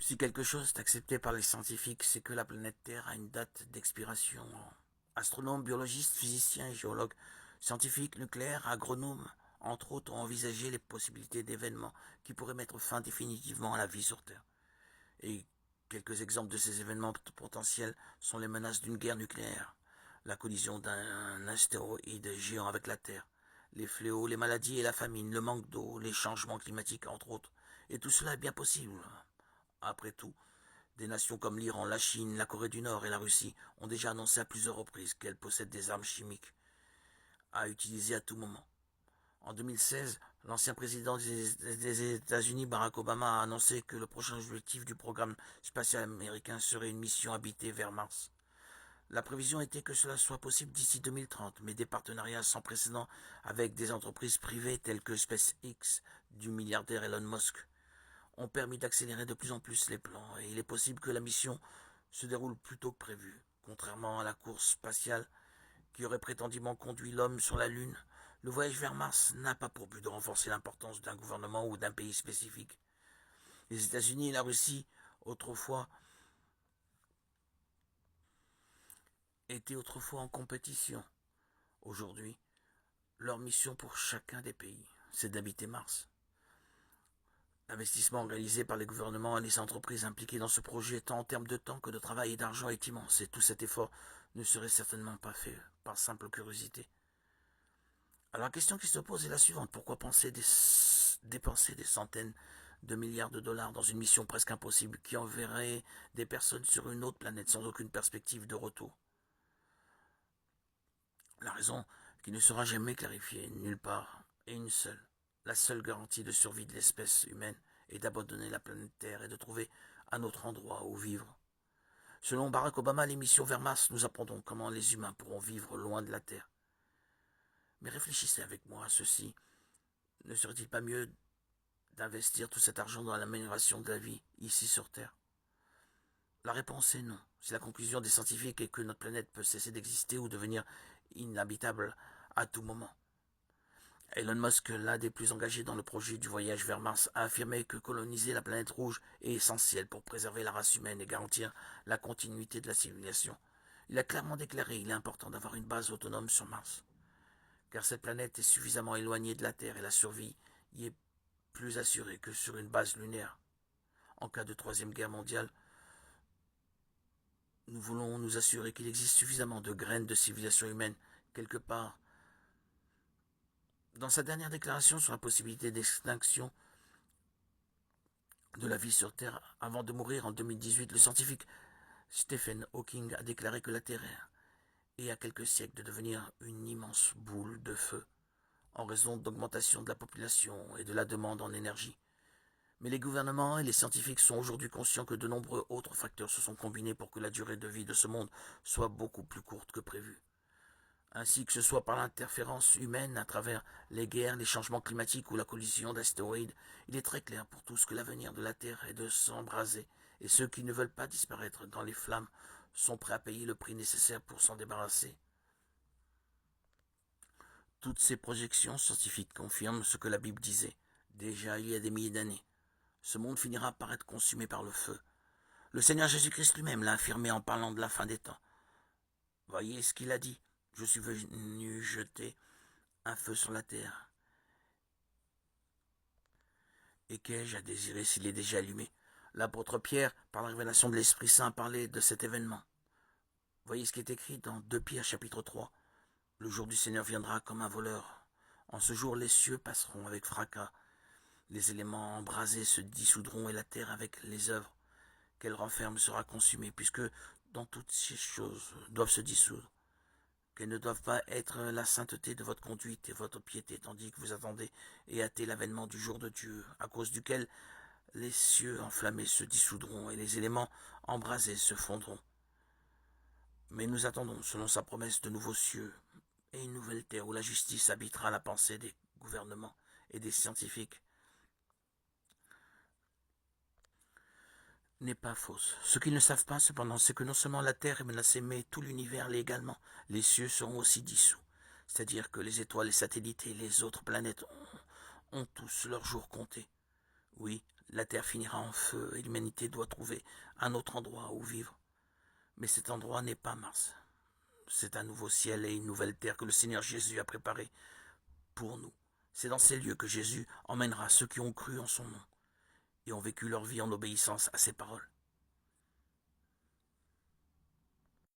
Si quelque chose est accepté par les scientifiques, c'est que la planète Terre a une date d'expiration. Astronomes, biologistes, physiciens, géologues, scientifiques, nucléaires, agronomes, entre autres, ont envisagé les possibilités d'événements qui pourraient mettre fin définitivement à la vie sur Terre. Et quelques exemples de ces événements potentiels sont les menaces d'une guerre nucléaire, la collision d'un astéroïde géant avec la Terre, les fléaux, les maladies et la famine, le manque d'eau, les changements climatiques, entre autres. Et tout cela est bien possible. Après tout, des nations comme l'Iran, la Chine, la Corée du Nord et la Russie ont déjà annoncé à plusieurs reprises qu'elles possèdent des armes chimiques à utiliser à tout moment. En 2016, l'ancien président des États-Unis, Barack Obama, a annoncé que le prochain objectif du programme spatial américain serait une mission habitée vers Mars. La prévision était que cela soit possible d'ici 2030, mais des partenariats sans précédent avec des entreprises privées telles que SpaceX du milliardaire Elon Musk ont permis d'accélérer de plus en plus les plans, et il est possible que la mission se déroule plus tôt que prévu. Contrairement à la course spatiale qui aurait prétendument conduit l'homme sur la Lune, le voyage vers Mars n'a pas pour but de renforcer l'importance d'un gouvernement ou d'un pays spécifique. Les États-Unis et la Russie, autrefois, étaient autrefois en compétition. Aujourd'hui, leur mission pour chacun des pays, c'est d'habiter Mars. L'investissement réalisé par les gouvernements et les entreprises impliquées dans ce projet, tant en termes de temps que de travail et d'argent, est immense, et tout cet effort ne serait certainement pas fait par simple curiosité. Alors la question qui se pose est la suivante. Pourquoi dépenser des centaines de milliards de dollars dans une mission presque impossible qui enverrait des personnes sur une autre planète sans aucune perspective de retour? La raison qui ne sera jamais clarifiée nulle part est une seule. La seule garantie de survie de l'espèce humaine est d'abandonner la planète Terre et de trouver un autre endroit où vivre. Selon Barack Obama, les missions vers Mars nous apprendront comment les humains pourront vivre loin de la Terre. Mais réfléchissez avec moi à ceci. Ne serait-il pas mieux d'investir tout cet argent dans l'amélioration de la vie ici sur Terre? La réponse est non. Si la conclusion des scientifiques est que notre planète peut cesser d'exister ou devenir inhabitable à tout moment. Elon Musk, l'un des plus engagés dans le projet du voyage vers Mars, a affirmé que coloniser la planète rouge est essentiel pour préserver la race humaine et garantir la continuité de la civilisation. Il a clairement déclaré qu'il est important d'avoir une base autonome sur Mars, car cette planète est suffisamment éloignée de la Terre et la survie y est plus assurée que sur une base lunaire. En cas de troisième guerre mondiale, nous voulons nous assurer qu'il existe suffisamment de graines de civilisation humaine quelque part. Dans sa dernière déclaration sur la possibilité d'extinction de la vie sur Terre avant de mourir en 2018, le scientifique Stephen Hawking a déclaré que la Terre est à quelques siècles de devenir une immense boule de feu en raison de l'augmentation de la population et de la demande en énergie. Mais les gouvernements et les scientifiques sont aujourd'hui conscients que de nombreux autres facteurs se sont combinés pour que la durée de vie de ce monde soit beaucoup plus courte que prévu. Ainsi que ce soit par l'interférence humaine à travers les guerres, les changements climatiques ou la collision d'astéroïdes, il est très clair pour tous que l'avenir de la Terre est de s'embraser, et ceux qui ne veulent pas disparaître dans les flammes sont prêts à payer le prix nécessaire pour s'en débarrasser. Toutes ces projections scientifiques confirment ce que la Bible disait, déjà il y a des milliers d'années. Ce monde finira par être consumé par le feu. Le Seigneur Jésus-Christ lui-même l'a affirmé en parlant de la fin des temps. Voyez ce qu'il a dit. Je suis venu jeter un feu sur la terre. Et qu'ai-je à désirer s'il est déjà allumé? L'apôtre Pierre, par la révélation de l'Esprit Saint, parlait de cet événement. Voyez ce qui est écrit dans 2 Pierre chapitre 3. Le jour du Seigneur viendra comme un voleur. En ce jour, les cieux passeront avec fracas. Les éléments embrasés se dissoudront et la terre avec les œuvres qu'elle renferme sera consumée, puisque dans toutes ces choses doivent se dissoudre, qu'elles ne doivent pas être la sainteté de votre conduite et votre piété, tandis que vous attendez et hâtez l'avènement du jour de Dieu, à cause duquel les cieux enflammés se dissoudront et les éléments embrasés se fondront. Mais nous attendons, selon sa promesse, de nouveaux cieux et une nouvelle terre où la justice habitera la pensée des gouvernements et des scientifiques. N'est pas fausse. Ce qu'ils ne savent pas, cependant, c'est que non seulement la Terre est menacée, mais tout l'univers l'est également. Les cieux seront aussi dissous. C'est-à-dire que les étoiles, les satellites et les autres planètes ont tous leur jour compté. Oui, la terre finira en feu et l'humanité doit trouver un autre endroit où vivre. Mais cet endroit n'est pas Mars. C'est un nouveau ciel et une nouvelle terre que le Seigneur Jésus a préparé pour nous. C'est dans ces lieux que Jésus emmènera ceux qui ont cru en son nom et ont vécu leur vie en obéissance à ses paroles.